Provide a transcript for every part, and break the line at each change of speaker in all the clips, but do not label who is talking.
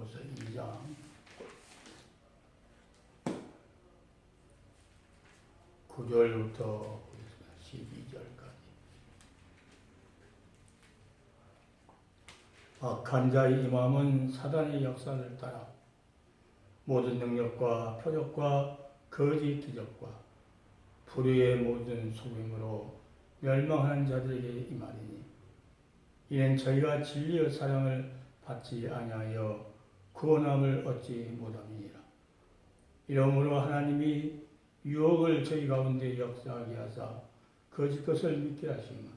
고린도후서 2장 9절부터 12절까지. 악한 자의 임함은 사단의 역사를 따라 모든 능력과 표적과 거짓 기적과 불의의 모든 속임으로 멸망하는 자들에게 임하리니 이는 저희가 진리의 사랑을 받지 아니하여 구원함을 얻지 못함이니라. 이러므로 하나님이 유혹을 저희 가운데 역사하게 하사 거짓 것을 믿게 하시면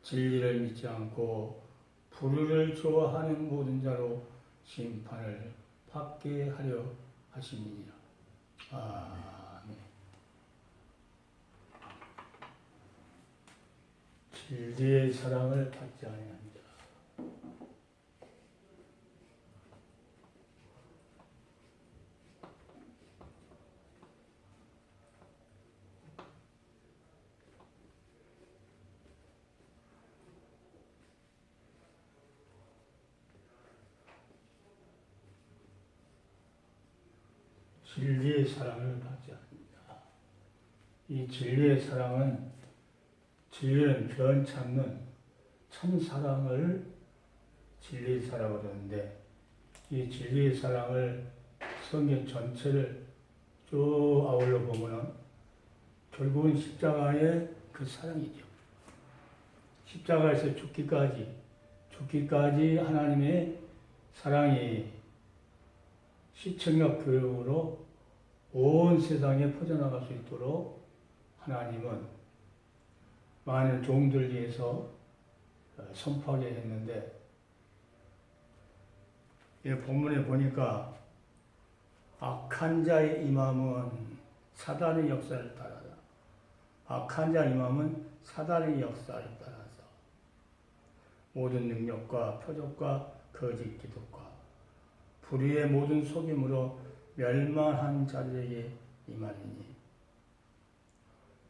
진리를 믿지 않고 불의를 좋아하는 모든 자로 심판을 받게 하려 하심이니라. 아멘. 진리의 사랑을 받지 아니하는 자. 진리의 사랑을 받지 않는다. 이 진리의 사랑은 진리는 변찮는 참사랑을 진리의 사랑으로 하는데 이 진리의 사랑을 성경 전체를 쭉 아울러 보면 결국은 십자가의 그 사랑이죠. 십자가에서 죽기까지 하나님의 사랑이 시청각 교육으로 온 세상에 퍼져나갈 수 있도록 하나님은 많은 종들 위해서 선포하게 했는데, 이 본문에 보니까 악한 자의 임함은 사단의 역사를 따라서 악한 자의 임함은 사단의 역사를 따라서 모든 능력과 표적과 거짓 기독과 불의의 모든 속임으로 멸망한 자들에게 임하리니.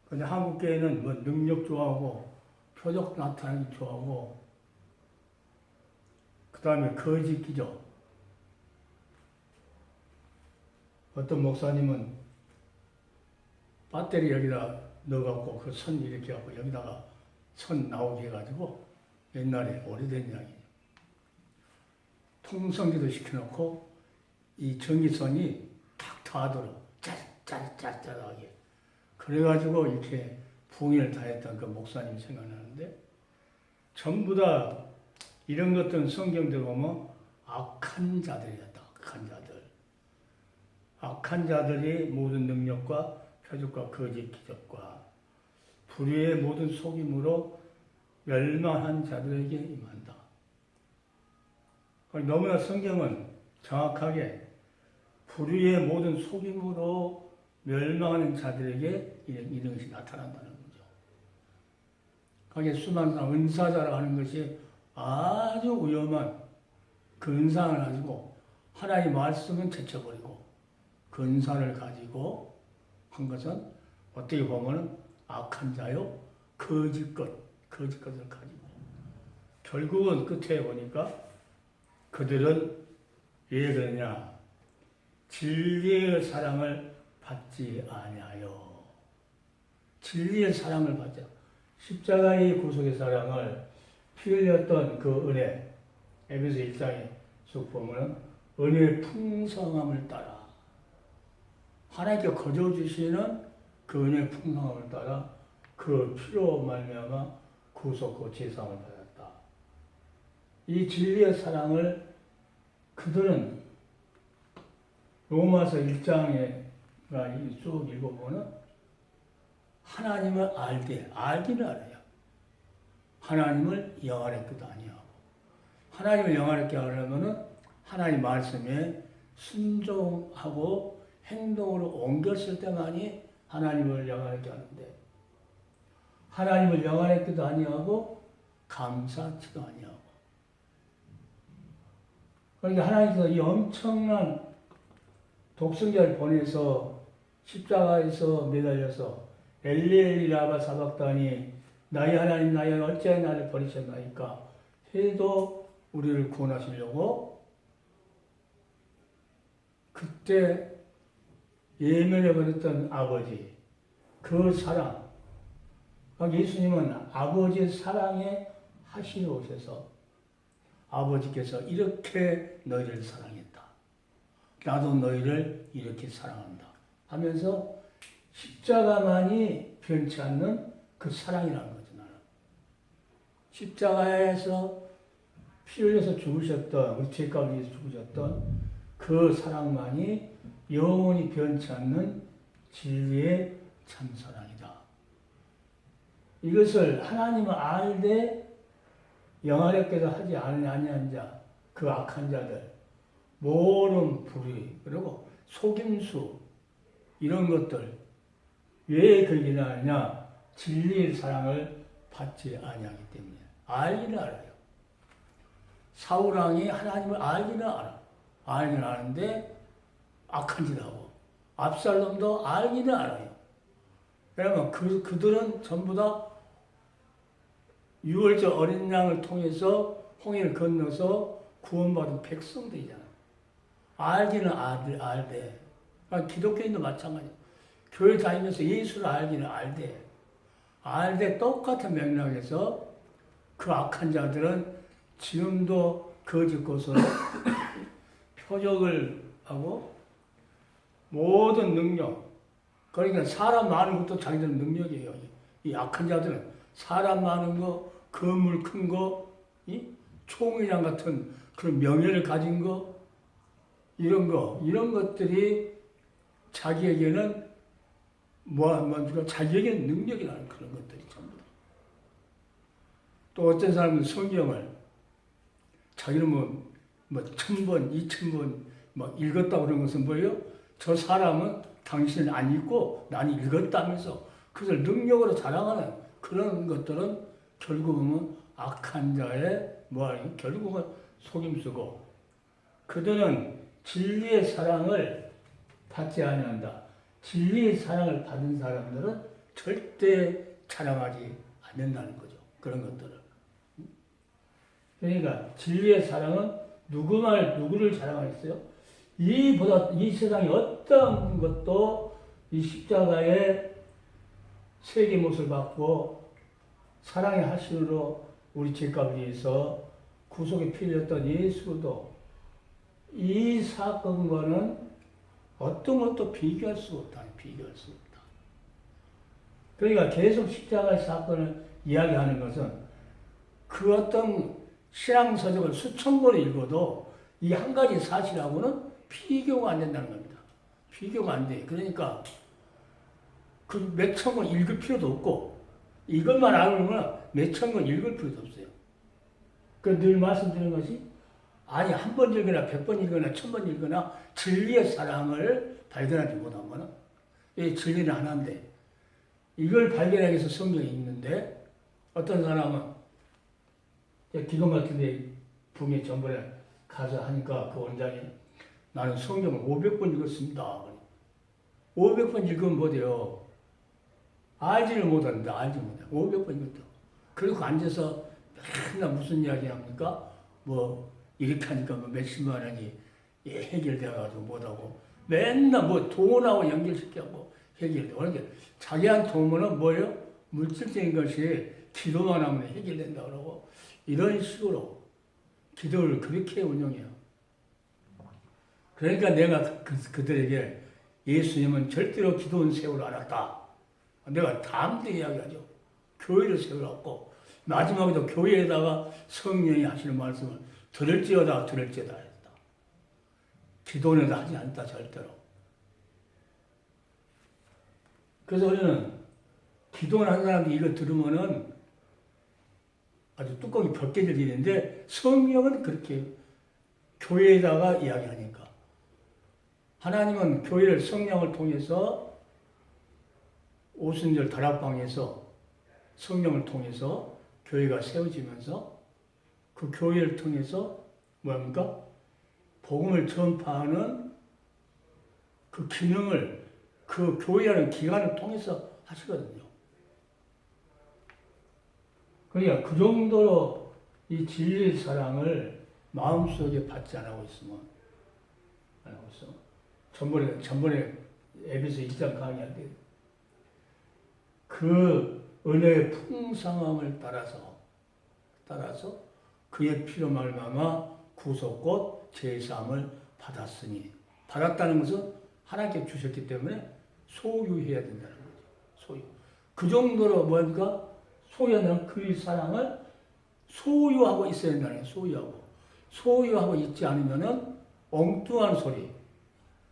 근데 한국교회는 뭐 능력 좋아하고 표적 나타나기 좋아하고 그 다음에 거짓 기적. 어떤 목사님은 배터리 여기다 넣어갖고 그 선 이렇게 하고 여기다가 선 나오게 해가지고 옛날에 오래된 이야기예요. 통성기도 시켜놓고 이 전기선이 탁 닿도록 짜릿하게 그래가지고 이렇게 부흥회를 다 했던 그 목사님 생각나는데, 전부 다 이런 것들은 성경대로 보면 악한 자들이었다. 악한 자들이 모든 능력과 표적과 거짓 기적과 불의의 모든 속임으로 멸망한 자들에게 임한다. 너무나 성경은 정확하게 불의의 모든 속임으로 멸망하는 자들에게 이런 것이 나타난다는 거죠. 거기에 수많은 사람, 은사자라 하는 것이 아주 위험한 그 은사를 가지고 하나님의 말씀은 제쳐버리고 그 은사를 가지고 한 것은 어떻게 보면 악한 자요, 거짓 것을 가지고 결국은 끝에 보니까 그들은 왜 그러냐? 진리의 사랑을 받지 아니하여. 진리의 사랑을 받자. 십자가의 구속의 사랑을 피 흘렸던 그 은혜, 에베소 1장에 쭉 보면 은혜의 풍성함을 따라 하나님께 거저 주시는 그 은혜의 풍성함을 따라 그 피로 말미암아 구속과 제사함을 받았다. 이 진리의 사랑을 그들은 로마서 1장에 쭉 읽어보면 하나님을 알기는 알아요. 하나님을 영화롭게도 아니하고, 하나님을 영화롭게 하려면 하나님 말씀에 순종하고 행동으로 옮겼을 때만이 하나님을 영화롭게 하는데, 하나님을 영화롭게도 아니하고 감사치도 아니하고, 그러니까 하나님께서 이 엄청난 독생자를 보내서 십자가에서 매달려서 엘리엘리 라바 사박다니 나의 하나님 나의 하나님 어찌하여 나를 버리셨나이까 해도 우리를 구원하시려고 그때 예면해버렸던 아버지, 그 사랑, 예수님은 아버지의 사랑에 하시러 오셔서 아버지께서 이렇게 너희를 사랑했다. 나도 너희를 이렇게 사랑한다. 하면서 십자가만이 변치 않는 그 사랑이라는 거죠, 나는. 십자가에서 피 흘려서 죽으셨던, 우리 죄값을 위해서 죽으셨던 그 사랑만이 영원히 변치 않는 진리의 참사랑이다. 이것을 하나님을 알되 영화롭게도 하지 아니한 자, 그 악한 자들, 모름 불의, 그리고 속임수, 이런 것들 왜 그러기는 하느냐? 진리의 사랑을 받지 아니하기 때문에. 알기는 알아요. 사울왕이 하나님을 알기는 알아. 알기는 아는데 악한 짓 하고, 압살롬도 알기는 알아요. 왜냐면 그들은 전부 다 유월절 어린 양을 통해서 홍해를 건너서 구원받은 백성들이잖아. 알기는 알되. 기독교인도 마찬가지야. 교회 다니면서 예수를 알기는 알되. 알되 똑같은 맥락에서 그 악한 자들은 지금도 거짓 고서로 표적을 하고 모든 능력, 그러니까 사람 많은 것도 자기들은 능력이에요. 이 악한 자들은 사람 많은 거, 건물 큰 거, 총이랑 같은 그런 명예를 가진 거, 이런 것들이 자기에게는 자기에게는 능력이라는 그런 것들이 전부 다. 또 어떤 사람은 성경을 자기는 뭐 1000번, 2000번 읽었다고 그런 것은 뭐예요? 저 사람은 당신은 안 읽고 나는 읽었다면서 그것을 능력으로 자랑하는 그런 것들은 결국은 악한 자의 결국은 속임수고, 그들은 진리의 사랑을 받지 아니한다. 진리의 사랑을 받은 사람들은 절대 자랑하지 않는다는 거죠. 그런 것들을. 그러니까 진리의 사랑은 누구를 자랑하겠어요? 이 세상에 어떤 것도 이 십자가의 세계 못을 받고 사랑의 하심으로 우리 죄값을 위해서 구속에 피 흘렸던 예수도 이 사건과는 어떤 것도 비교할 수 없다. 비교할 수 없다. 그러니까 계속 십자가의 사건을 이야기하는 것은 그 어떤 신앙서적을 수천 번 읽어도 이 한 가지 사실하고는 비교가 안 된다는 겁니다. 비교가 안 돼. 그러니까 그 몇천 권 읽을 필요도 없고 이것만 알면 몇천 권 읽을 필요도 없어요. 그 늘 말씀드리는 것이 아니 한 번 읽거나 100번 읽거나 1000번 읽거나 진리의 사랑을 발견하지 못하면 이 진리는 하나인데 이걸 발견하기 위해서 성경이 있는데 어떤 사람은 기금 같은데 붕에 전번에 가서 하니까 그 원장이 나는 성경을 500번 읽었습니다. 500번 읽으면 뭐돼요? 알지를 못하는데 알지 못해. 500번 읽었다. 그리고 앉아서 맨날 무슨 이야기 합니까? 이렇게 하니까 몇십만 원이 해결돼가지고 못하고 맨날 돈하고 연결시켜고 해결돼. 그러니까 자기한 돈은 뭐예요? 물질적인 것이 기도만 하면 해결된다 그러고 이런 식으로 기도를 그렇게 운영해요. 그러니까 내가 그들에게 예수님은 절대로 기도원 세우를 안 했다. 내가 다음때 이야기하죠. 교회를 세우라고 마지막에도 교회에다가 성령이 하시는 말씀을 들을지어다 했다. 기도원에다 하지 않다 절대로. 그래서 우리는 기도원 한 사람이 이거 들으면은 아주 뚜껑이 벗겨지는데 성령은 그렇게 교회에다가 이야기하니까 하나님은 교회를 성령을 통해서 오순절 다락방에서 성령을 통해서 교회가 세워지면서 그 교회를 통해서 뭡니까? 복음을 전파하는 그 기능을 그 교회라는 기관을 통해서 하시거든요. 그러니까 그 정도로 이 진리의 사랑을 마음속에 받지 않고 있으면 전번에 에베소 1장 강의할 때 그 은혜의 풍성함을 따라서 그의 피로 말미암아 구속 곧 제사함을 받았으니, 받았다는 것은 하나님께 주셨기 때문에 소유해야 된다는 거죠. 소유. 그 정도로 뭔가 소유하는 그 사랑을 소유하고 있어야 된다는 거예요. 소유하고 있지 않으면은 엉뚱한 소리.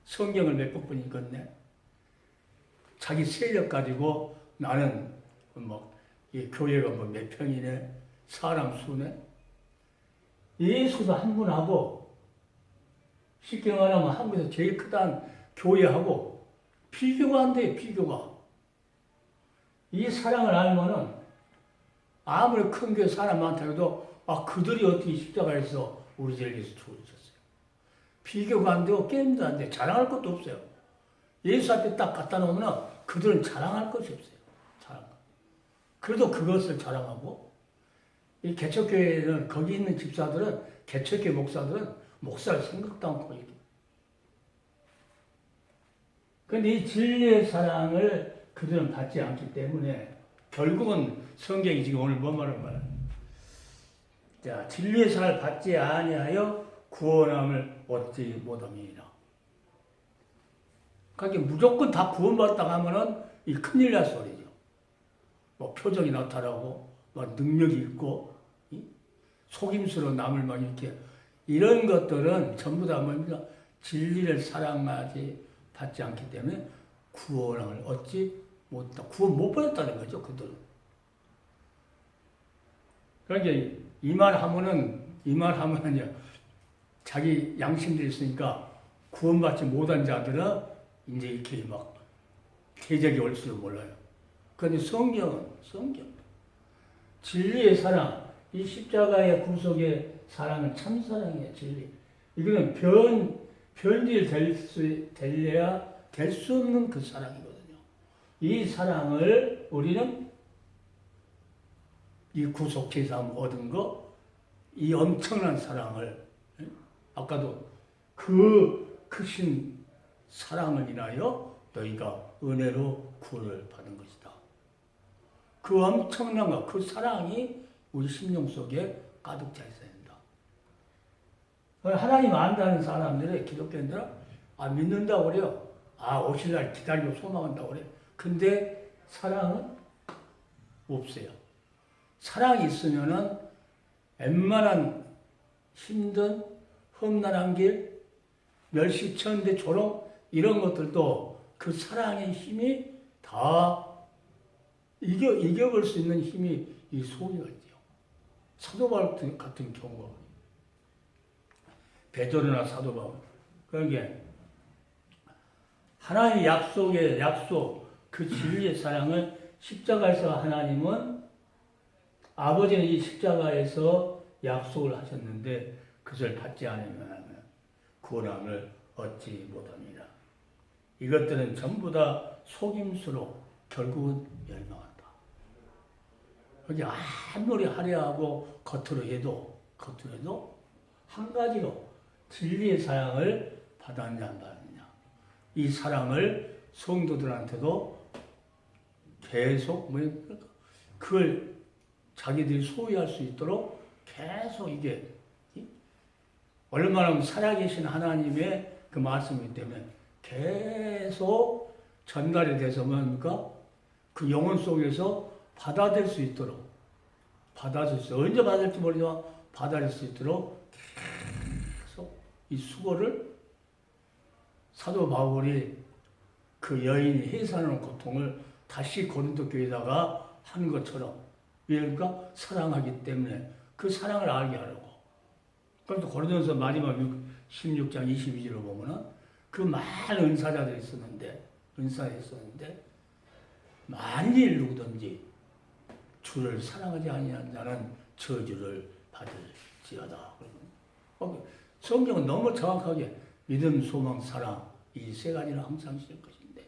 성경을 몇백 번 읽었네. 자기 세력 가지고 나는 이 교회가 몇 평이네, 사람 수네. 예수도 한 분하고, 쉽게 말하면 한국에서 제일 크다는 교회하고 비교가 안 돼요, 비교가. 이 사랑을 알면은 아무리 큰 교회 사람 많다 해도 그들이 어떻게 십자가에서 우리 죄를 위해서 죽으셨어요. 비교가 안 되고 게임도 안 돼. 자랑할 것도 없어요. 예수 앞에 딱 갖다 놓으면 그들은 자랑할 것이 없어요. 그래도 그것을 자랑하고, 이 개척교회는, 거기 있는 집사들은, 개척교회 목사들은 목사를 생각도 않고 이렇게. 그런데 이 진리의 사랑을 그들은 받지 않기 때문에 결국은 성경이 지금 오늘 뭔 말을 말해요. 자, 진리의 사랑을 받지 아니하여 구원함을 얻지 못함이니라. 그러니까 무조건 다 구원받았다 하면은 이 큰일 날 소리죠. 표정이 나타나고, 능력이 있고, 속임수로 남을 막 이렇게, 이런 것들은 전부 다 뭡니까? 진리를 사랑하지, 받지 않기 때문에 구원을 얻지 못했다. 구원 못 받았다는 거죠, 그들은. 그러니까 이 말 하면은, 자기 양심들이 있으니까 구원받지 못한 자들은 이제 이렇게 막 대적이 올지도 몰라요. 그런데 성경. 진리의 사랑, 이 십자가의 구속의 사랑은 참사랑이에요, 진리. 이거는 변질 될래야 될 수 없는 그 사랑이거든요. 이 사랑을 우리는 이 구속 제사함 얻은 거, 이 엄청난 사랑을, 아까도 그 크신 사랑을 인하여 너희가 은혜로 구원을 받은 것이다. 그 엄청난 것, 그 사랑이 우리 심령 속에 가득 차 있어야 된다. 하나님 안다는 사람들의 기독교인들은 믿는다고 그래요. 오실 날 기다리고 소망한다고 그래요. 근데 사랑은 없어요. 사랑이 있으면은 웬만한 힘든 험난한 길, 멸시천대 조롱 이런 것들도 그 사랑의 힘이 다 이겨볼 수 있는 힘이 이 소유가 있죠. 사도 바울 같은 경우, 베드로나 사도 바울. 그러니까 하나님의 약속, 그 진리의 사랑을 십자가에서 하나님은 아버지는 이 십자가에서 약속을 하셨는데 그것을 받지 않으면 구원함을 얻지 못합니다. 이것들은 전부 다 속임수로 결국은 멸망한다. 여기 아무리 화려하고 겉으로 해도 한 가지로 진리의 사랑을 받았냐 안 받았냐. 이 사랑을 성도들한테도 계속 그걸 자기들이 소유할 수 있도록 계속 이게 얼마나 살아계신 하나님의 그 말씀이기 때문에 계속 전달이 돼서 뭡니까? 그 영혼 속에서 받아들일 수 있도록 언제 받을지 모르지만 받아들일 수 있도록 계속 이 수고를 사도 바울이 그 여인이 해산하는 고통을 다시 고린도 교회에다가 한 것처럼, 그러니까 사랑하기 때문에 그 사랑을 알게 하려고. 그래서 고린도서 마지막 16장 22절을 보면은 그 많은 은사자들이 있었는데 만일 누구든지 주를 사랑하지 아니하는 자는 저주를 받을지어다. 성경은 너무 정확하게 믿음, 소망, 사랑 이 세 가지를 항상 쓸 것인데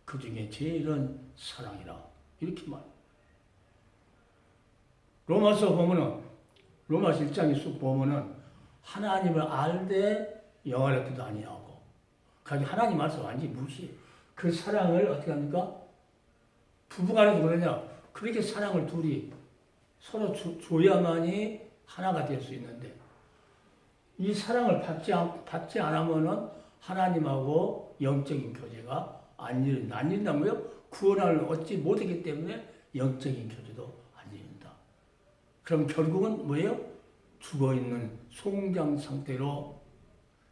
그 중에 제일은 사랑이라 이렇게 말해요. 로마서 보면은 로마서 1장에 쑥 보면은 하나님을 알되 영화롭지도 아니하고 하나님 말씀 완전히 무시. 그 사랑을 어떻게 합니까? 부부간에도 그러냐? 그렇게 사랑을 둘이 서로 줘야만이 하나가 될 수 있는데, 이 사랑을 받지 않으면은 하나님하고 영적인 교제가 안 이룬다고요? 구원을 얻지 못하기 때문에 영적인 교제도 안 이룬다. 그럼 결국은 뭐예요? 죽어있는 송장 상태로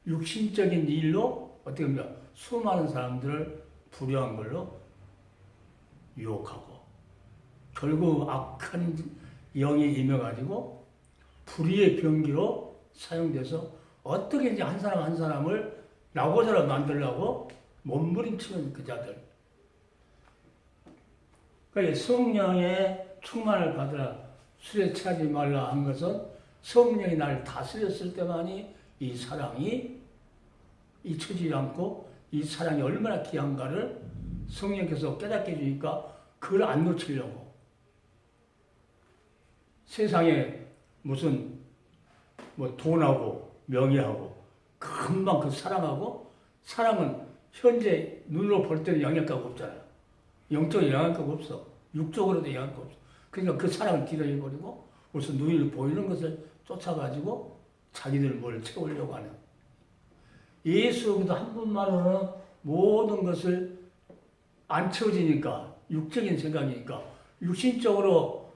육신적인 일로 어떻게 보면 수많은 사람들을 불효한 걸로 유혹하고, 결국 악한 영이 임해가지고 불의의 병기로 사용돼서 어떻게든지 한 사람 한 사람을 나고자로 만들려고 몸부림치는 그 자들. 그러니까 성령의 충만을 받으라, 술에 취하지 말라 한 것은 성령이 나를 다스렸을 때만이 이 사랑이 잊혀지지 않고 이 사랑이 얼마나 귀한가를 성령께서 깨닫게 해주니까 그걸 안 놓치려고. 세상에 무슨 뭐 돈하고 명예하고 금방 그 사랑하고, 사랑은 현재 눈으로 볼 때는 영향가가 없잖아요. 영적인 영향가가 없어. 육적으로도 영향가가 없어. 그러니까 그 사랑을 뒤로해버리고 무슨 눈으로 보이는 것을 쫓아가지고 자기들 뭘 채우려고 하는. 예수도 한 분만으로는 모든 것을 안 채워지니까, 육적인 생각이니까, 육신적으로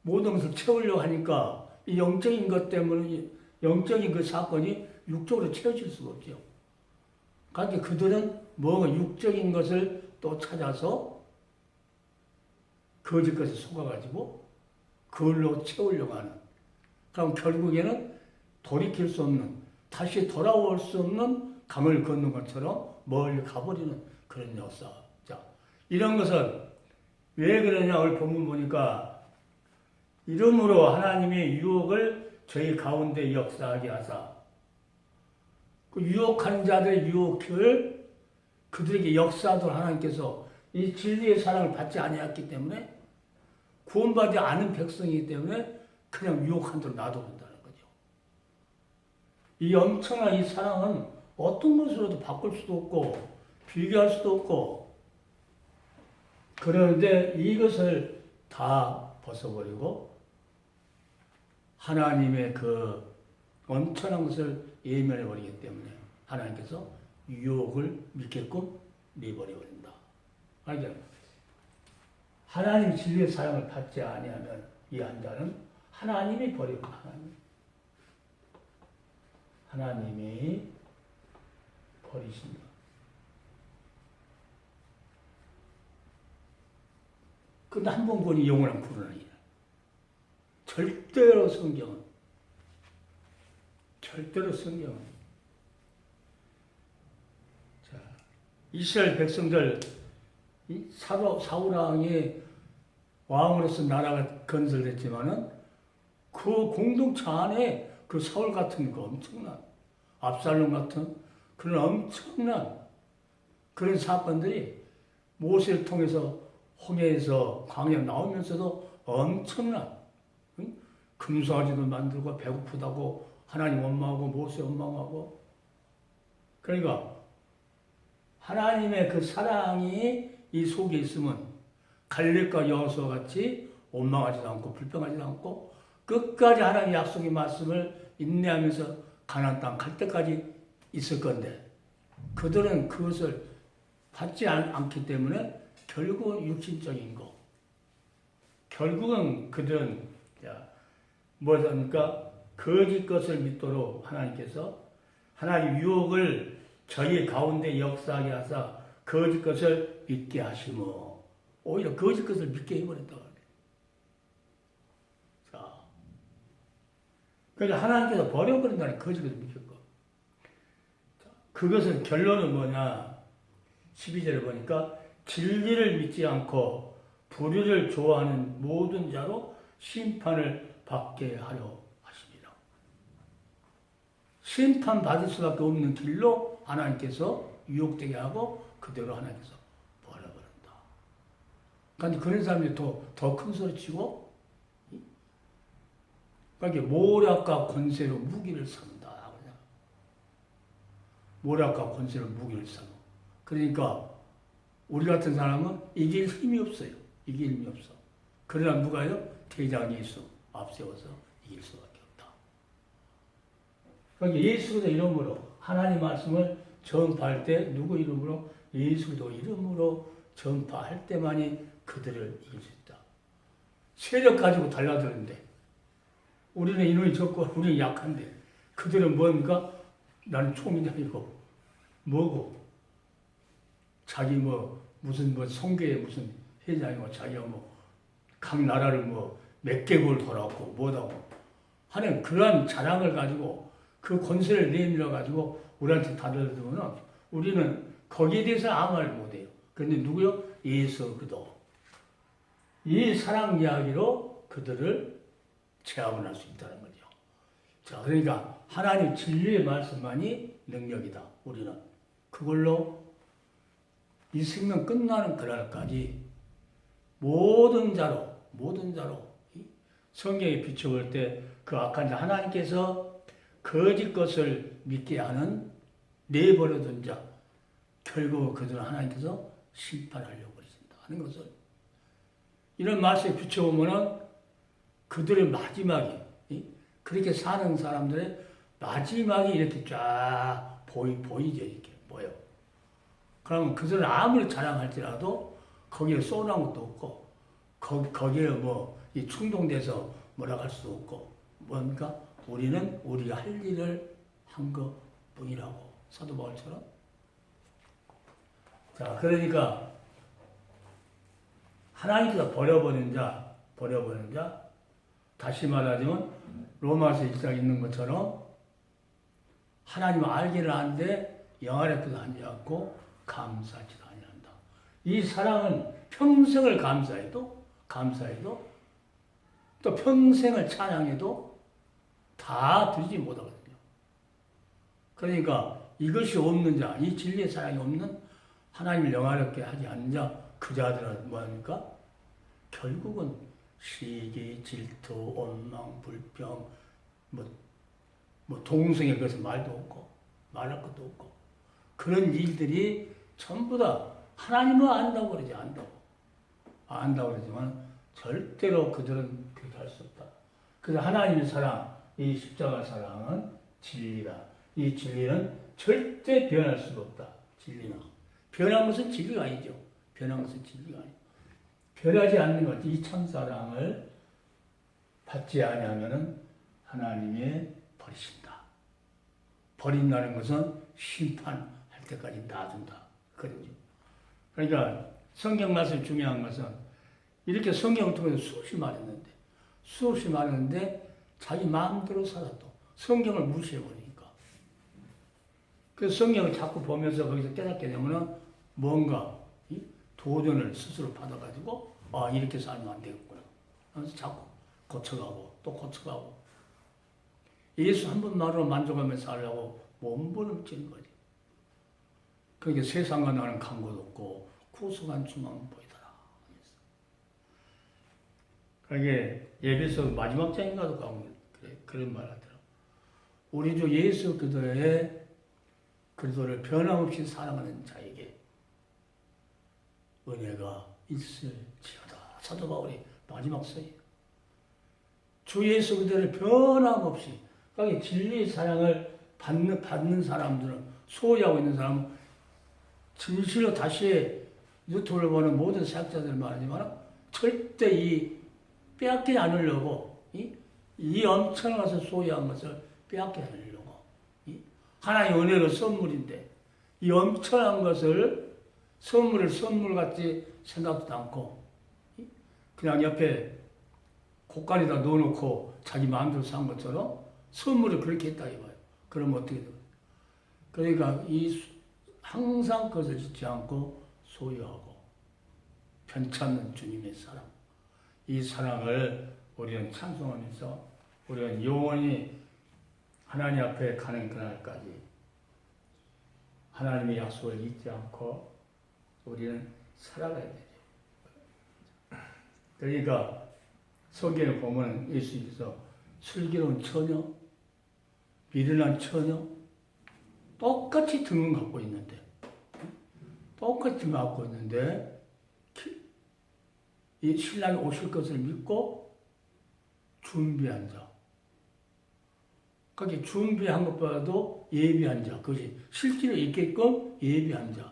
모든 것을 채우려고 하니까 이 영적인 것 때문에, 영적인 그 사건이 육적으로 채워질 수가 없죠. 그러니까 그들은 뭔가 육적인 것을 또 찾아서 거짓 것에 속아가지고 그걸로 채우려고 하는. 그럼 결국에는 돌이킬 수 없는, 다시 돌아올 수 없는 강을 걷는 것처럼 멀리 가버리는 그런 역사. 자, 이런 것은 왜 그러냐? 오늘 본문 보니까 이름으로 하나님의 유혹을 저희 가운데 역사하게 하사, 그 유혹하는 자들의 유혹을 그들에게 역사하도록 하나님께서 이 진리의 사랑을 받지 아니했기 때문에, 구원받지 않은 백성이기 때문에 그냥 유혹한 대로 놔둬본다는 거죠. 이 엄청난 이 사랑은 어떤 것으로도 바꿀 수도 없고 비교할 수도 없고, 그런데 이것을 다 벗어버리고 하나님의 그 엄청난 것을 예면해버리기 때문에 하나님께서 유혹을 믿게끔 내버려버린다. 그러니까 하나님 진리의 사랑을 받지 아니하면 이 한 자는 하나님이 버리고, 하나님이 버리신다. 근데 한 번 보니 영원한 구원은 아니라. 절대로 성경은 자, 이스라엘 백성들, 사울 왕이 왕으로서 나라가 건설됐지만은 그 공동체 안에 그 사울 같은 그 엄청난, 압살롬 같은 그런 엄청난 그런 사건들이 모세를 통해서 홍해에서 광야 나오면서도 엄청난, 금송아지도 만들고 배고프다고 하나님 원망하고 모세 원망하고. 그러니까 하나님의 그 사랑이 이 속에 있으면 갈렙과 여호수아 같이 원망하지도 않고 불평하지도 않고 끝까지 하나님의 약속의 말씀을 인내하면서 가나안 땅 갈 때까지 있을 건데, 그들은 그것을 받지 않기 때문에 결국은 육신적인 거, 결국은 그들은 뭐니까 거짓 것을 믿도록 하나님께서 하나님 유혹을 저희 가운데 역사하게 하사 거짓 것을 믿게 하시며, 오히려 거짓 것을 믿게 해버렸다고 합니다. 자, 그래서 하나님께서 버려버린다는 거짓 것을 믿겠고, 그것은 결론은 뭐냐? 12절에 보니까 진리를 믿지 않고 불의를 좋아하는 모든 자로 심판을 받게 하려 하십니다. 심판받을 수밖에 없는 길로 하나님께서 유혹되게 하고 그대로 하나님께서 버려버린다. 그러니까 그런 사람들이 더 큰 소리 치고, 그러니까 모략과 권세로 무기를 삼다. 모략과 권세를 무기를 삼어. 그러니까 우리 같은 사람은 이길 힘이 없어요. 이길 힘이 없어. 그러나 누가요? 대장 예수 앞세워서 이길 수밖에 없다. 그러니까 예수 그리스도 이름으로 하나님 말씀을 전파할 때 누구 이름으로? 예수 그리스도 이름으로 전파할 때만이 그들을 이길 수 있다. 세력 가지고 달라드는데 우리는 인원이 적고 우리는 약한데 그들은 뭡니까? 나는 총이냐이고 뭐고 자기 무슨 성계의 무슨 회장이고 자기가 각 나라를 몇 개국을 돌아왔고 뭐다고 하는 그러한 자랑을 가지고 그 권세를 내밀어 가지고 우리한테 달라들면 우리는 거기에 대해서 아무 말 못해요. 그런데 누구요? 예수 그리스도. 이 사랑 이야기로 그들을 체험을 할 수 있다는 거죠. 자, 그러니까 하나님 진리의 말씀만이 능력이다. 우리는 그걸로 이 생명 끝나는 그날까지 모든 자로 성경에 비춰볼 때 그 악한 자 하나님께서 거짓 것을 믿게 하는 내버려둔 자 결국 그들은 하나님께서 심판하려고 그러신다 하는 것을 이런 말씀에 비춰보면은 그들의 마지막이 그렇게 사는 사람들의 마지막이 이렇게 쫙 보이죠. 이렇게 보여. 그러면 그들은 아무리 자랑할지라도 거기에 쏘는 것도 없고 거기에 이 충동돼서 뭐라고 할 수도 없고 뭡니까? 우리는 우리가 할 일을 한 것뿐이라고 사도 바울처럼. 자, 그러니까 하나님께서 버려버린 자 다시 말하자면 로마서 1장에 있는 것처럼 하나님을 알기를 하는데 영화롭게도 하지 않고 감사하지도 아니한다. 이 사랑은 평생을 감사해도 또 평생을 찬양해도 다 드리지 못하거든요. 그러니까 이것이 없는 자, 이 진리의 사랑이 없는 하나님을 영화롭게 하지 않는 자, 그 자들은 뭐합니까? 결국은 시기, 질투, 원망, 불평, 동성애 그래서 말도 없고 말할 것도 없고 그런 일들이 전부 다 하나님은 안다고 그러지 안다고 그러지만 절대로 그들은 그렇게 할 수 없다. 그래서 하나님의 사랑, 이 십자가 사랑은 진리다. 이 진리는 절대 변할 수가 없다. 진리는 변한 것은 진리가 아니죠. 변한 것은 진리가 아니죠. 변하지 않는 것, 이 참사랑을 받지 아니하면은 하나님의 버리신다. 버린다는 것은 심판할 때까지 놔둔다. 그러죠. 그러니까 성경 말씀 중요한 것은 이렇게 성경을 통해서 수없이 말했는데 자기 마음대로 살아도 성경을 무시해버리니까. 그래서 성경을 자꾸 보면서 거기서 깨닫게 되면은 뭔가 도전을 스스로 받아가지고 이렇게 살면 안 되겠구나. 그래서 자꾸 고쳐가고 또 고쳐가고 예수 한 번 말로 만족하면서 살려고 몸부림치는 거지. 그러니까 세상과 나는 간 곳 없고 구속한 주만 보이더라. 그게 예배서 마지막 장인가도 가면 그런 말 하더라고. 우리 주 예수 그리스도를 변함없이 사랑하는 자에게 은혜가 있을지어다. 사도 바울이 마지막 서예요. 주 예수 그리스도를 변함없이 그러니까 진리의 사랑을 받는 사람들은 소유하고 있는 사람은 진실로 다시 유튜브를 보는 모든 사역자들 말하지만 절대 빼앗기지 않으려고 이 엄청난 것을 소유한 것을 빼앗기지 않으려고 하나님의 은혜로 선물인데 이 엄청난 것을 선물을 선물같이 생각도 않고 그냥 옆에 곳간에다 넣어놓고 자기 마음대로 산 것처럼 선물을 그렇게 했다 이거예요. 그러면 어떻게 돼요? 그러니까 항상 그것을 잊지 않고 소유하고 편찮는 주님의 사랑. 이 사랑을 우리는 찬송하면서 우리는 영원히 하나님 앞에 가는 그날까지 하나님의 약속을 잊지 않고 우리는 살아가야 되죠. 그러니까 성경에 보면 예수님께서 슬기로운 처녀, 미련한 처녀, 똑같이 등은 갖고 있는데, 똑같이 등을 갖고 있는데, 이 신랑이 오실 것을 믿고 준비한 자. 거기 준비한 것보다도 예비한 자. 그것이 실제로 있게끔 예비한 자.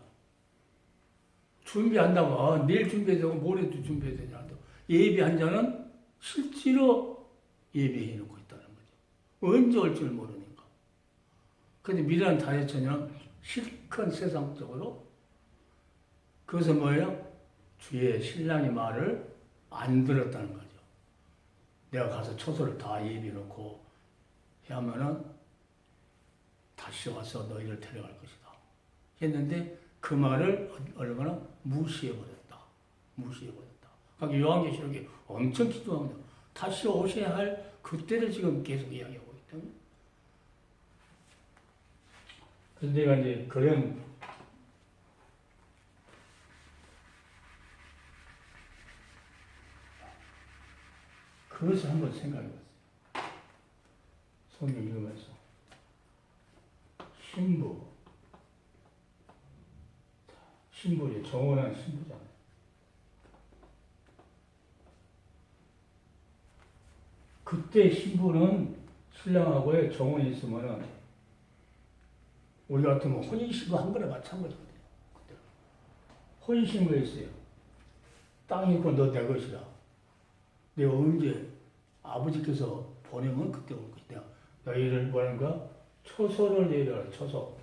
준비한다고, 내일 준비해야 되고, 모레도 준비해야 되냐. 예비한 자는 실제로 예비해 놓고 있다는 거죠. 언제 올지를 모르니까. 근데 미래는 다이어트는 실컷 세상적으로, 그것은 뭐예요? 주의 신랑의 말을 안 들었다는 거죠. 내가 가서 처소를 다 예비해 놓고 하면은 다시 와서 너희를 데려갈 것이다. 했는데 그 말을 얼마나 무시해버렸다. 무시해버렸다. 그러니까 요한계시록이 엄청 기도합니다. 다시 오셔야 할 그때를 지금 계속 이야기하고 있기 때문에. 그런데 이제 그런 그것을 한번 생각해 봤어요. 성경 읽으면서. 신부의 정원한 신부잖아요. 그때 신부는 신랑하고의 정원이 있으면은 우리 같으면 혼인신고 한 거나 마찬가지거든요. 그때 혼인신고 했어요. 땅이 있고 너 내 것이다. 내가 언제 아버지께서 보내면 그때 올 것이다. 너희를 뭐라는가? 처소를 예비하라. 처소.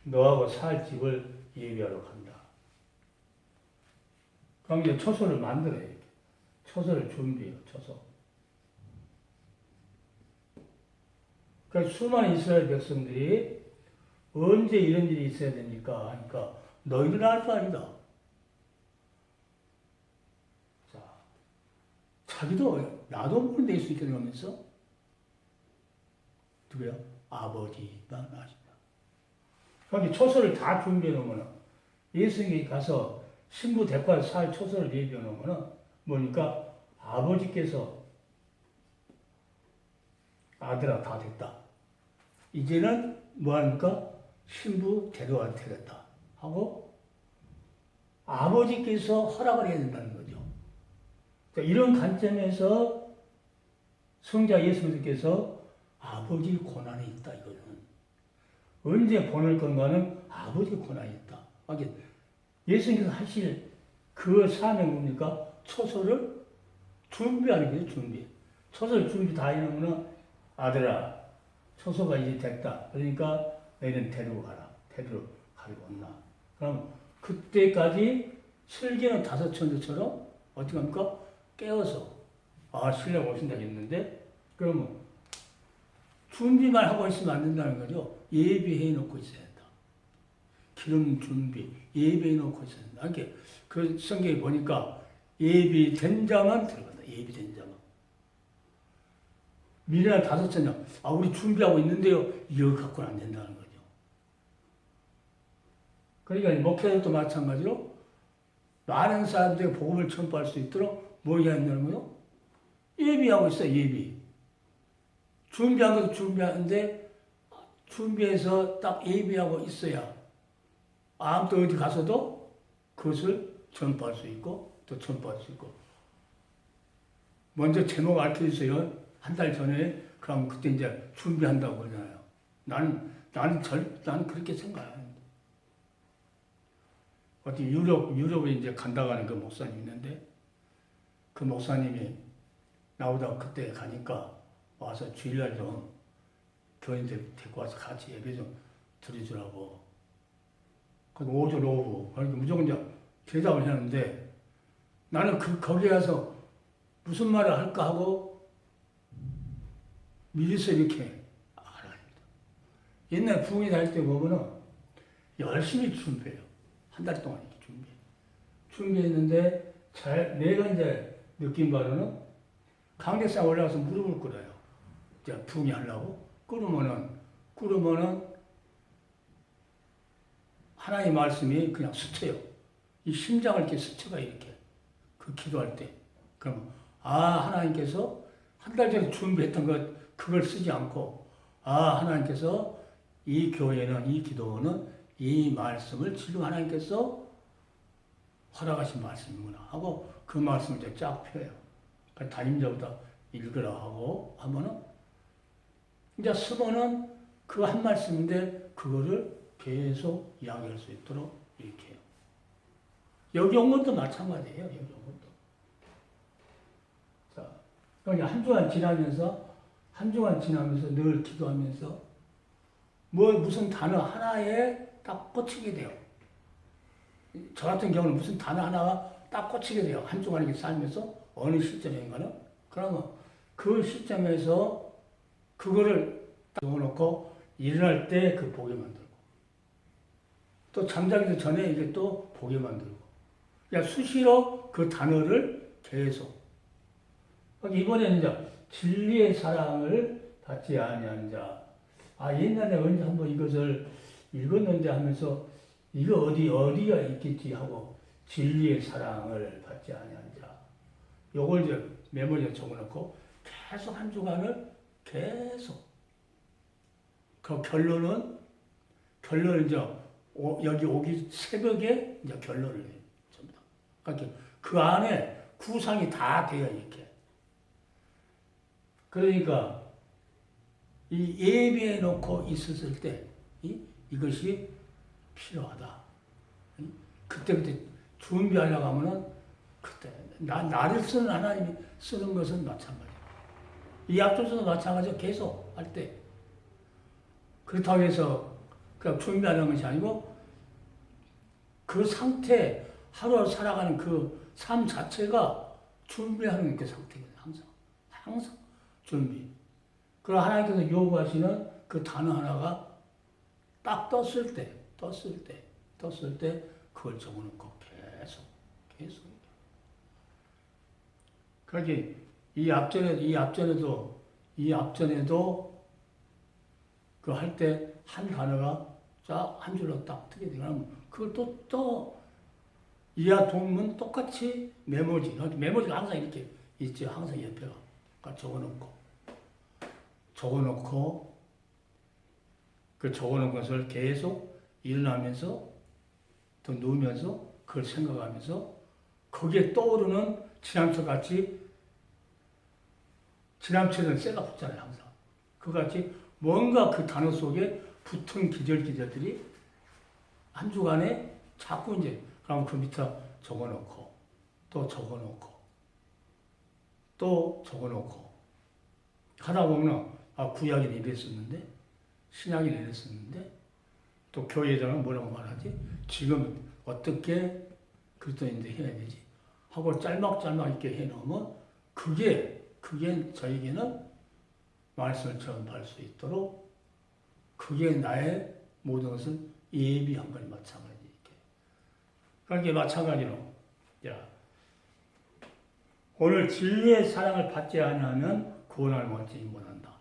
너하고 살 집을 예비하러 간다. 그럼 이제 처소를 만들어야 돼. 처소를 준비해요. 처소. 그러니까 수많은 이스라엘 백성들이 언제 이런 일이 있어야 됩니까? 하니까 너희는 알 거 아니다. 자, 자기도 나도 모르는 데 있을 수 있겠는 거면서 누구야? 아버지만 아십니다. 그러니까 처소를 다 준비해 놓으면 예수님이 가서 신부 대과 살 처소를 예비해 놓으면 뭐니까 아버지께서 아들아 다 됐다. 이제는 뭐하니까 신부 데려와도 되겠다 하고 아버지께서 허락을 해야 된다는 거죠. 그러니까 이런 관점에서 성자 예수님께서 아버지 고난이 있다 이거는 언제 보낼 건가는 아버지 고난이 있다. 예수님께서 하실 그 사명이 뭡니까? 처소를 준비하는 거예요. 준비. 처소를 준비 다 해놓으면 아들아 처소가 이제 됐다. 그러니까 너희는 데리고 가라. 데리고 가리고 온나. 그럼 그때까지 슬기는 다섯 천사처럼 어떻게 합니까? 깨워서 신랑 오신다 했는데 그러면 준비만 하고 있으면 안 된다는 거죠. 예비해 놓고 있어야 한다. 기름 준비, 예비해 놓고 있어야 한다. 이렇게 그 성경에 보니까 예비된 자만 들어간다. 예비된 자만. 미래는 다섯 천사. 우리 준비하고 있는데요. 이거 갖고는 안 된다는 거죠. 그러니까 목회자도 마찬가지로 많은 사람들이 복음을 전파할 수 있도록 뭐 해야 한다는 거요? 예비하고 있어요. 예비. 준비한 것도 준비하는데 준비해서 딱 예비하고 있어야 아무도 어디 가서도 그것을 전파할 수 있고 또 전파할 수 있고 먼저 제목 알려주세요. 한 달 전에 그럼 그때 이제 준비한다고 그러잖아요. 나는 그렇게 생각하는데 어디 유럽에 이제 간다고 하는 그 목사님 있는데 그 목사님이 나오다가 그때 가니까 와서 주일날 좀 교인들 데리고 와서 같이 예배 좀 드리더라고. 그 오전 오후 그러니까 무조건 이제 대답을 하는데 나는 거기에 가서 무슨 말을 할까 하고 미리서 이렇게 알아냅니다. 옛날 부흥회 다닐 때 보면은 열심히 준비해요. 한 달 동안 이렇게 준비했는데 내가 이제 느낀 바로는 강대상 올라가서 무릎을 꿇어요. 이제 부흥회 하려고 꿇으면은 하나님의 말씀이 그냥 스쳐요. 이 심장을 이렇게 스쳐가 이렇게 그 기도할 때. 그럼 하나님께서 한 달 전에 준비했던 그걸 쓰지 않고 하나님께서 이 교회는, 이 기도는 이 말씀을 지금 하나님께서 허락하신 말씀이구나 하고 그 말씀을 이제 쫙 펴요. 그러니까 담임자부터 읽으라 하고 하면은 이제 쓰면은 그 한 말씀인데 그거를 계속 이야기할 수 있도록 이렇게 해요. 여기 온 것도 마찬가지예요. 여기 온 것도. 자, 그러니까 한 주간 지나면서 늘 기도하면서 무슨 단어 하나에 딱 꽂히게 돼요. 저 같은 경우는 무슨 단어 하나가 딱 꽂히게 돼요. 한 주간 이렇게 살면서 어느 시점인가는. 그러면 그 시점에서 그거를 딱 적어놓고 일어날 때 그 보게 만들고 또 잠자기도 전에 이게 또 보게 만들고 그냥 수시로 그 단어를 계속 이번에는 이제 진리의 사랑을 받지 아니한 자. 옛날에 언제 한번 이것을 읽었는데 하면서 이거 어디가 있겠지 하고 진리의 사랑을 받지 아니한 자. 요걸 이제 메모지에 적어놓고 계속 한 주간을 계속 그 결론은 이제 여기 오기 새벽에 이제 결론을 해요. 전부 다. 그러니까 그 안에 구상이 다 돼요, 이렇게. 그러니까 이 예배해 놓고 있었을 때 이것이 필요하다. 그때 준비하려고 하면은 그때 나를 쓰는 하나님이 쓰는 것은 마찬가지야. 이 약조서도 마찬가지야. 계속 할 때. 그렇다고 해서 그냥 준비하는 것이 아니고 그 상태, 하루 살아가는 그 삶 자체가 준비하는 그 상태거든요. 항상 준비. 그럼 하나님께서 요구하시는 그 단어 하나가 딱 떴을 때 그걸 적어놓고 계속. 그러니 이 앞전에도 그 할 때 한 단어가 쫙 한 줄로 딱 뜨게 되면 그걸 또 이하 동문 똑같이 메모지가 항상 이렇게 있죠. 항상 옆에가. 그러니까 적어놓고 그 적어놓은 것을 계속 일어나면서 또 누우면서 그걸 생각하면서 거기에 떠오르는 지남철은 쇠가 붙잖아요. 항상. 그같이 뭔가 그 단어 속에 붙은 기절들이 한 주간에 자꾸 이제 그럼 그 밑에 적어놓고 하다 보면 구약이 이랬었는데 신약이 이랬었는데 또 교회에서는 뭐라고 말하지? 지금 어떻게 그리스도인들 해야 되지? 하고 짤막짤막 이렇게 해놓으면 그게 저에게는 말씀을 전파할 수 있도록 그게 나의 모든 것을 예비한 걸 마찬가지 이렇게. 그러니까 마찬가지로 오늘 진리의 사랑을 받지 않으면 구원을 얻지 못한다.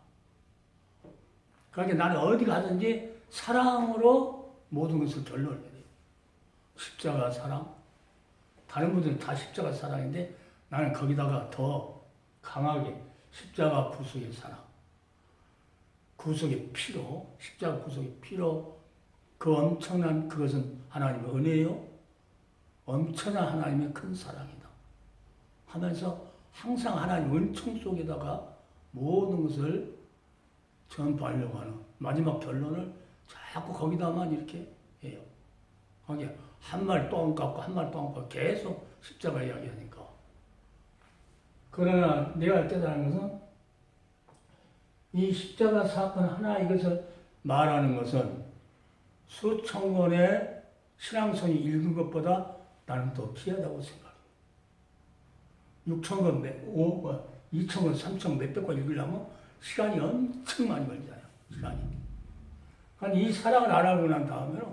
그러니까 나는 어디 가든지 사랑으로 모든 것을 결론을 내요. 십자가 사랑. 다른 분들은 다 십자가 사랑인데 나는 거기다가 더 강하게 십자가 구속의 사랑. 구속의 피로, 십자가 구속의 피로 그 엄청난 그것은 하나님의 은혜요. 엄청난 하나님의 큰 사랑이다. 하면서 항상 하나님 은총 속에다가 모든 것을 전파하려고 하는 마지막 결론을 자꾸 거기다만 이렇게 해요. 거기 한 말 또 안 깎고 한 말 또 안 깎고 계속 십자가 이야기하니까. 그러나 내가 깨달은 것은 이 십자가 사건 하나 이것을 말하는 것은 수천 권의 신앙성이 읽은 것보다 나는 더 귀하다고 생각해요. 6천 권, 2천 권, 3천 권, 몇백 권 읽으려면 시간이 엄청 많이 걸리잖아요. 시간이. 그러니까 이 사랑을 알아보고 난 다음에는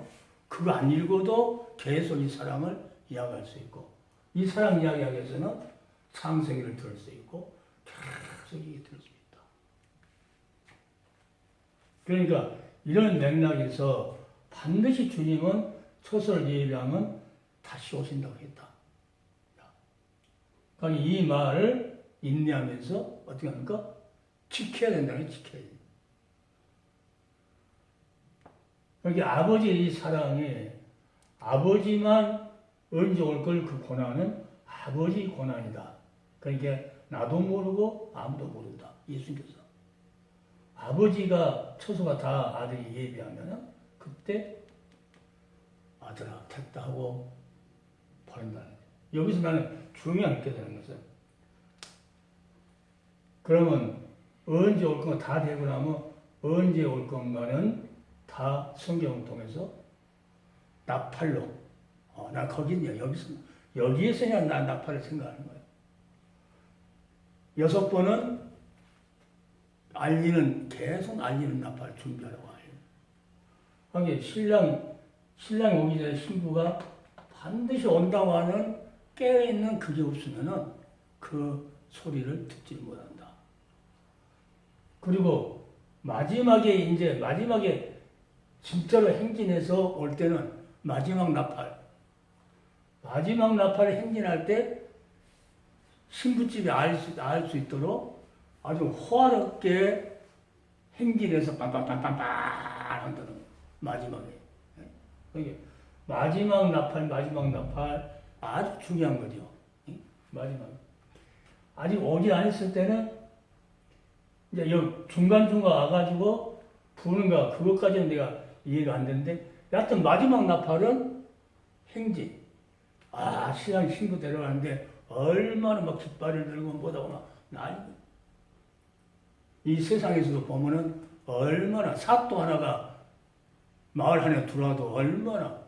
그거 안 읽어도 계속 이 사랑을 이야기할 수 있고 이 사랑 이야기하기 위해서는 창세기를 들을 수 있고 계속 얘기 들을 수 있다. 그러니까 이런 맥락에서 반드시 주님은 처소를 예비하면 다시 오신다고 했다. 그러니까 이 말을 인내하면서 어떻게 합니까? 지켜야 된다는 게 지켜야 돼. 그게 아버지의 이 사랑이 아버지만 언제 올 걸 그 고난은 아버지 고난이다. 그러니까 나도 모르고 아무도 모른다. 예수님께서. 아버지가 처소가 다 아들이 예비하면 그때 아들아 택다 하고 보낸다는 거예요. 여기서 나는 중요한 게 되는 것은 그러면 언제 올 건가 다 되고 나면 언제 올 건가는 다 성경을 통해서 나팔로 나 거기 있냐 여기에서 그냥 나 나팔을 생각하는 거예요. 6번은 계속 알리는 나팔 준비하라고 해요. 그러니까 신랑이 오기 전에 신부가 반드시 온다고 하는 깨어있는 그게 없으면은 그 소리를 듣지 못한다. 그리고 마지막에 진짜로 행진해서 올 때는 마지막 나팔을 행진할 때 신부집이 알 수 있도록 아주 호화롭게 행진해서 빰빰빰빰빰 한다는 마지막에. 그게 마지막 나팔 아주 중요한 거죠. 마지막. 아직 오지 않았을 때는 이제 여기 중간중간 와가지고 부는가 그것까지는 내가 이해가 안 되는데 여하튼 마지막 나팔은 행진. 신랑 신부 데려가는데 얼마나 막 깃발을 들고 뭐다고 막 난리. 이 세상에서도 보면은 얼마나 사또 하나가 마을 안에 들어와도 얼마나.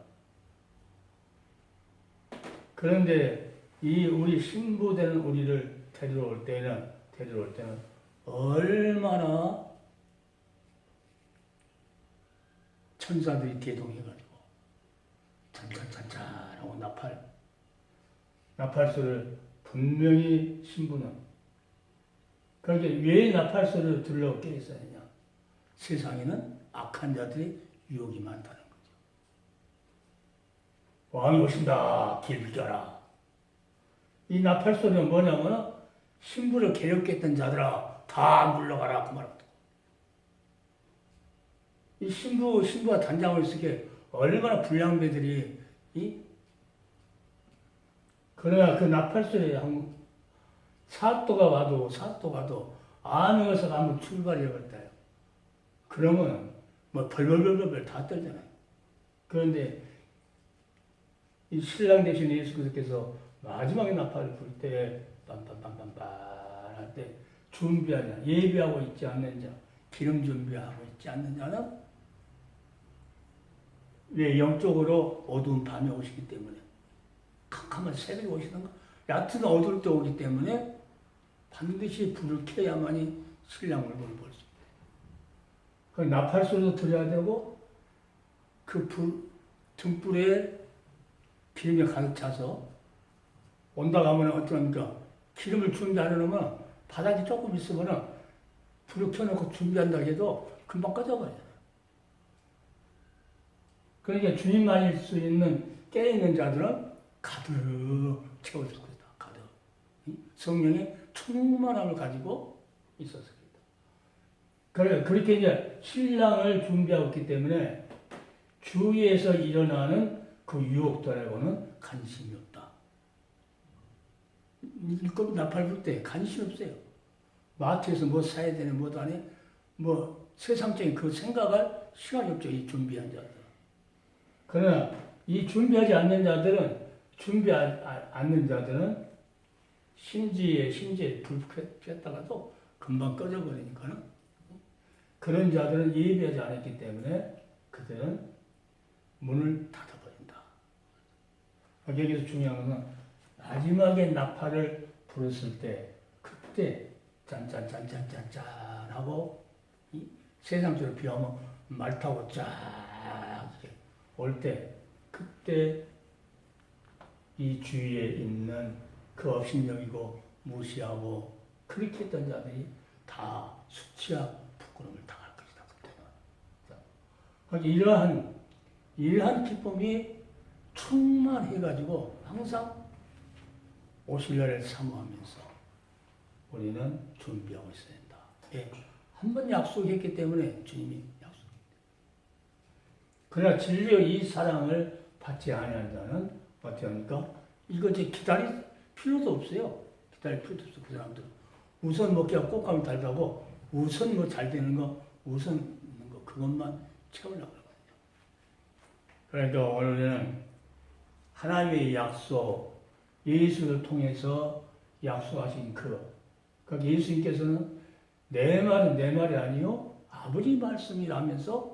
그런데 이 우리 신부 되는 우리를 데리러 올 때는 얼마나 천사들이 대동해가지고 찬찬찬찬하고 나팔소를 분명히 신부는 그러니까 왜 나팔소를 들으려고 깨어있어야 하냐. 세상에는 악한 자들이 유혹이 많다는 거죠. 왕이 오신다 길 비켜라. 이 나팔소리는 뭐냐면 신부를 괴롭게 했던 자들아 다 물러가라 그 말입니다. 이 신부가 단장을 쓰게 얼마나 불량배들이 그러나 그 나팔소리에 사또가 와도 안에서 한번 출발해버렸다요. 그러면 뭐 벌벌벌벌 다 떨잖아요. 그런데 이 신랑 대신 예수 그리스도께서 마지막에 나팔을 불 때 빰빰빰빰빰 할 때 준비하냐 예비하고 있지 않는 자 기름 준비하고 있지 않는 자는 왜 영적으로 어두운 밤에 오시기 때문에 캄캄한 새벽에 오시는가 얕은 어두울 때 오기 때문에 반드시 불을 켜야만이 신랑 얼굴을 볼 수 있다. 그 나팔 소리도 들어야 되고 그 등불에 기름이 가득 차서 온다 가면 어떠합니까? 기름을 준비하려면 바닥이 조금 있으면 불을 켜놓고 준비한다 해도 금방 꺼져버려요. 그러니까 주님만일 수 있는 깨어있는 자들은 가득 채워줄 것이다. 가득. 성령의 충만함을 가지고 있었습니다. 그렇게 이제 신랑을 준비하고 있기 때문에 주위에서 일어나는 그 유혹들하고는 관심이 없다. 일곱 나팔 불 때 관심 없어요. 마트에서 뭐 사야 되네, 뭐도 안 해. 뭐 세상적인 그 생각할 시간이 없죠. 이 준비한 자들. 그러나 이 준비하지 않는 자들은 심지에 불 폈다가도 금방 꺼져버리니까는 그런 자들은 예비하지 않았기 때문에 그들은 문을 닫아버린다. 여기서 중요한 것은 마지막에 나팔을 불었을 때 그때 짠짠짠짠짠짠 하고 세상적으로 비하면 말 타고 쫙 올 때 그때 이 주위에 있는 그 업신여기고 무시하고 그렇게 했던 자들이 다 수치와 부끄러움을 당할 것이다. 그때는. 이러한 기쁨이 충만해가지고 항상 오실 날을 사모하면서 우리는 준비하고 있어야 된다. 예, 한 번 약속했기 때문에 주님이 약속했다. 그러나 진리의 이 사랑을 받지 아니한 자는 어떻게 합니까? 이거 이제 기다릴 필요도 없어요. 기다릴 필요도 없어. 그 사람들은 우선 먹기가 꽃감이 달다고 우선 뭐 잘 되는 거 우선 있는 거 그것만 채우려고 그러거든요. 그러니까 오늘은 하나님의 약속, 예수를 통해서 약속하신 그러니까 예수님께서는 내 말은 내 말이 아니요 아버지 말씀이라면서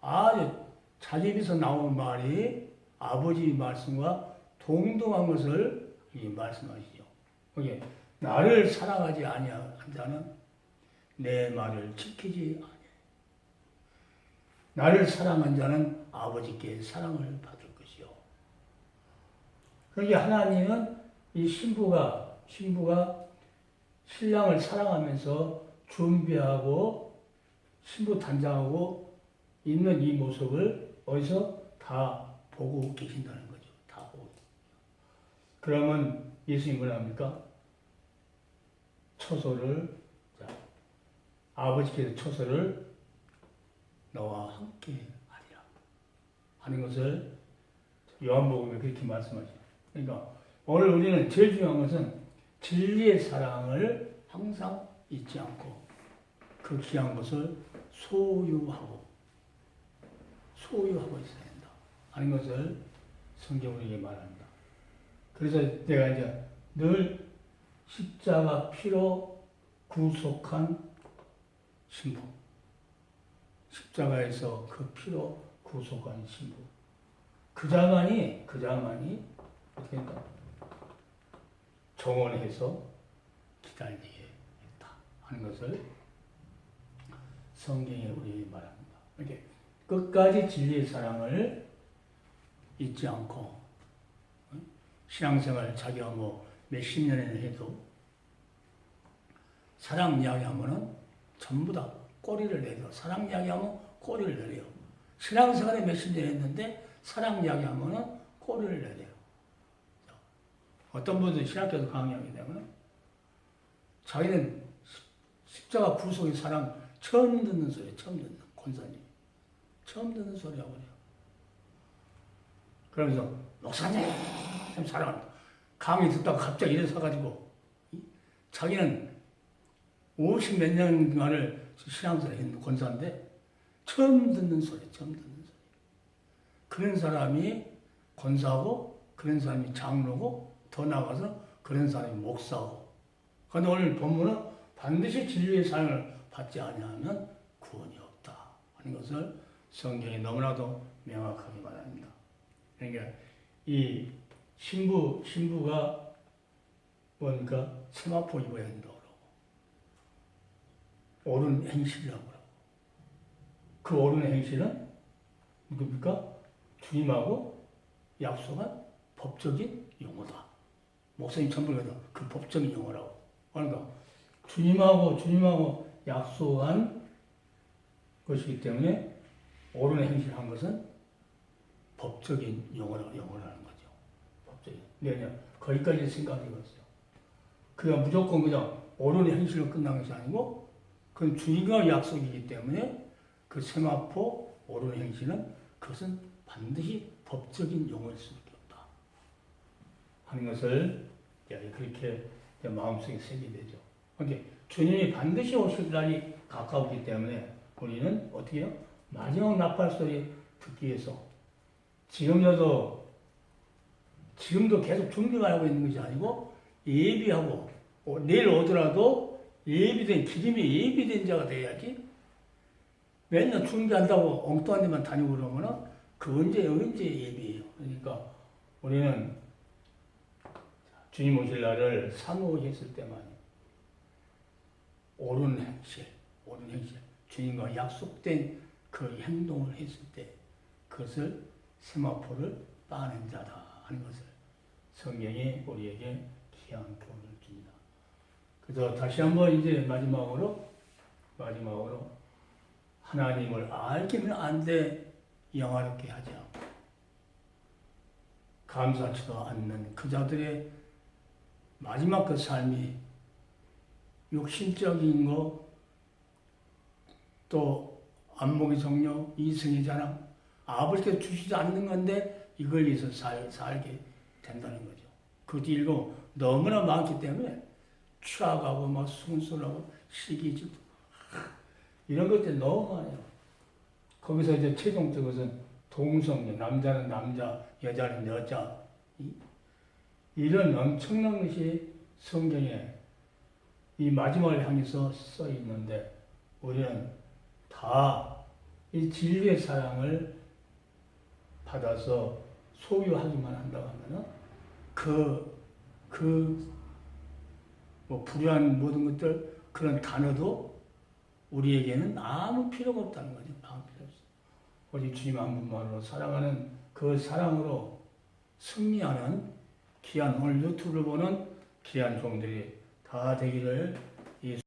아주 자기 입에서 나오는 말이 아버지 말씀과 동등한 것을 말씀하시죠. 그게 나를 사랑하지 아니한 자는 내 말을 지키지 아니하요. 나를 사랑한 자는 아버지께 사랑을 받을 것이요. 그러니까 하나님은 이 신부가 신랑을 사랑하면서 준비하고 신부 단장하고 있는 이 모습을 어디서 다 보고 계신다는 거죠. 다 보고. 그러면 예수님이 뭐라 합니까? 처소를 아버지께서 처소를 너와 함께 하리라 하는 것을 요한복음에 그렇게 말씀하죠. 그러니까 오늘 우리는 제일 중요한 것은 진리의 사랑을 항상 잊지 않고 그 귀한 것을 소유하고 있어야 된다 하는 것을 성경 우리에게 말합니다. 그래서 내가 이제 늘 십자가 피로 구속한 신부, 십자가에서 그 피로 구속한 신부, 그자만이 어떻게 했다? 정원해서 기다리게 했다 하는 것을 성경에 우리 말합니다. 이렇게 끝까지 진리의 사랑을 잊지 않고 신앙생활 자기가 뭐 몇십 년을 해도 사랑 이야기하면은 전부 다 꼬리를 내려. 사랑 이야기하면 꼬리를 내려요. 신앙생활에 몇십 년 했는데 사랑 이야기하면은 꼬리를 내려요. 어떤 분들은 신학교에서 강의하게 되면 자기는 십자가 구속의 사랑 처음 듣는 소리, 권사님. 처음 듣는 소리 하거든요. 그러면서, 목사님, 참 사랑합니다. 강의 듣다가 갑자기 일어서가지고, 자기는 50 몇 년간을 신앙생활 했는 권사인데, 처음 듣는 소리. 그런 사람이 권사고, 그런 사람이 장로고, 더 나아가서 그런 사람이 목사고. 그런데 오늘 본문은 반드시 진리의 사랑을 받지 아니하면 구원이 없다 하는 것을 성경에 너무나도 명확하게 말합니다. 그러니까 이 신부가 뭔가 세마포 입어야 된다고 그러고 옳은 행실이라고 그러고 그 옳은 행실은 뭡니까? 주님하고 약속한 법적인 용어다. 목사님 전부에서 그 법적인 용어라고. 그러니까 주님하고 약속한 것이기 때문에 옳은 행실한 것은 법적인 용어라는 거죠. 법적인. 그냥 거기까지 생각해봤어요. 그냥 무조건 그냥 옳은 행실로 끝난 것이 아니고 그건 주님과 약속이기 때문에 그 세마포 옳은 행실은 그것은 반드시 법적인 용어일 수밖에 없다 하는 것을 그렇게 마음속에 새게 되죠. 그러니까 주님이 반드시 오실 날이 가까우기 때문에 우리는 어떻게 해요? 마지막 나팔 소리 듣기 위해서 지금도 계속 준비만 하고 있는 것이 아니고 예비하고 내일 오더라도 기름이 예비된 자가 돼야지 맨날 준비한다고 엉뚱한 데만 다니고 그러면은 그 언제 예비예요. 그러니까 우리는 주님 오실 날을 사모했을 때만 옳은 행실, 주님과 약속된 그 행동을 했을 때 그것을 세마포를 빠낸 자다 하는 것을 성경이 우리에게 귀한 교훈을 줍니다. 그래서 다시 한번 이제 마지막으로 하나님을 알기는 안돼 영화롭게 하지 않고 감사치도 않는 그 자들의 마지막 그 삶이 육신적인 거 또 안목의 정력, 이승의 자랑, 아버지께서 주시지 않는 건데 이걸 위해서 살게 된다는 거죠. 그것도 일고 너무나 많기 때문에 취하가고 막 순순하고 시기지고 이런 것들이 너무 많아요. 거기서 이제 최종적으로는 동성애, 남자는 남자, 여자는 여자 이런 엄청난 것이 성경에 이 마지막을 향해서 써 있는데 우리는 다 이 진리의 사랑을 받아서 소유하기만 한다고 하면은 뭐 불의한 모든 것들 그런 단어도 우리에게는 아무 필요가 없다는 거죠. 아무 필요 없어. 오직 주님 한 분만으로 사랑하는 그 사랑으로 승리하는 귀한 오늘 유튜브를 보는 귀한 종들이 다 되기를